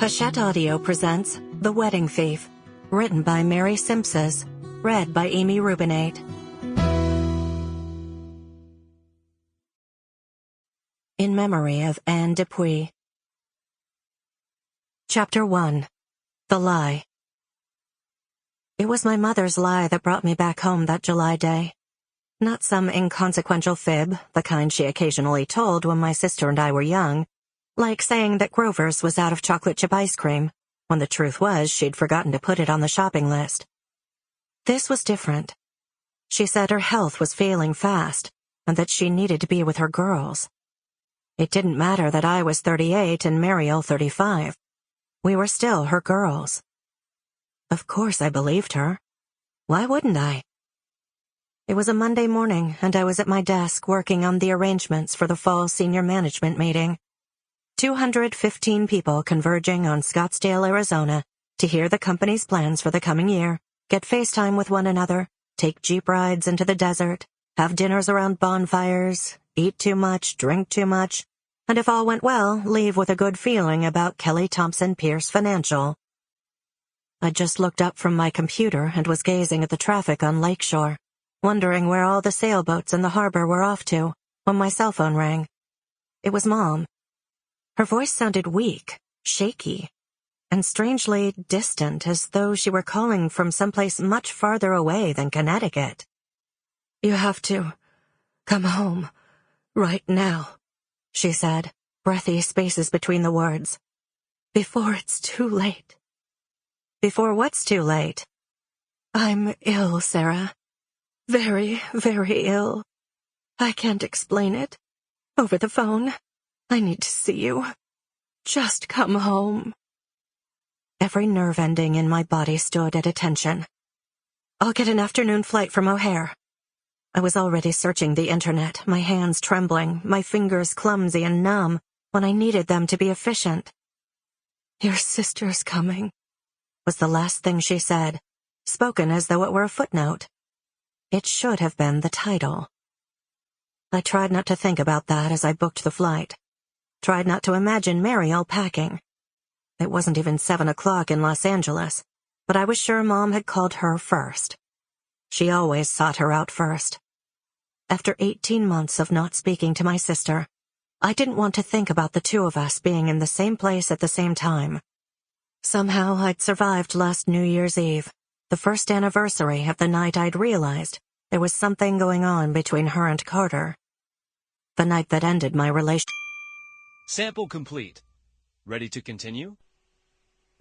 Hachette Audio presents The Wedding Thief, written by Mary Simses, read by Amy Rubinate. In memory of Anne Dupuy. Chapter 1. The Lie. It was my mother's lie that brought me back home that July day. Not some inconsequential fib, the kind she occasionally told when my sister and I were young, like saying that Grover's was out of chocolate chip ice cream, when the truth was she'd forgotten to put it on the shopping list. This was different. She said her health was failing fast, and that she needed to be with her girls. It didn't matter that I was 38 and Mariel 35. We were still her girls. Of course I believed her. Why wouldn't I? It was a Monday morning, and I was at my desk working on the arrangements for the fall senior management meeting. 215 people converging on Scottsdale, Arizona, to hear the company's plans for the coming year, get FaceTime with one another, take Jeep rides into the desert, have dinners around bonfires, eat too much, drink too much, and if all went well, leave with a good feeling about Kelly Thompson Pierce Financial. I just looked up from my computer and was gazing at the traffic on Lakeshore, wondering where all the sailboats in the harbor were off to, when my cell phone rang. It was Mom. Her voice sounded weak, shaky, and strangely distant, as though she were calling from someplace much farther away than Connecticut. "You have to come home right now," she said, breathy spaces between the words. "Before it's too late." "Before what's too late?" "I'm ill, Sarah. Very, very ill. I can't explain it. Over the phone. I need to see you. Just come home." Every nerve ending in my body stood at attention. "I'll get an afternoon flight from O'Hare." I was already searching the internet, my hands trembling, my fingers clumsy and numb, when I needed them to be efficient. "Your sister's coming," was the last thing she said, spoken as though it were a footnote. It should have been the title. I tried not to think about that as I booked the flight. Tried not to imagine Mariel packing. It wasn't even 7 o'clock in Los Angeles, but I was sure Mom had called her first. She always sought her out first. After 18 months of not speaking to my sister, I didn't want to think about the two of us being in the same place at the same time. Somehow I'd survived last New Year's Eve, the first anniversary of the night I'd realized there was something going on between her and Carter. The night that ended my relationship. Sample complete. Ready to continue?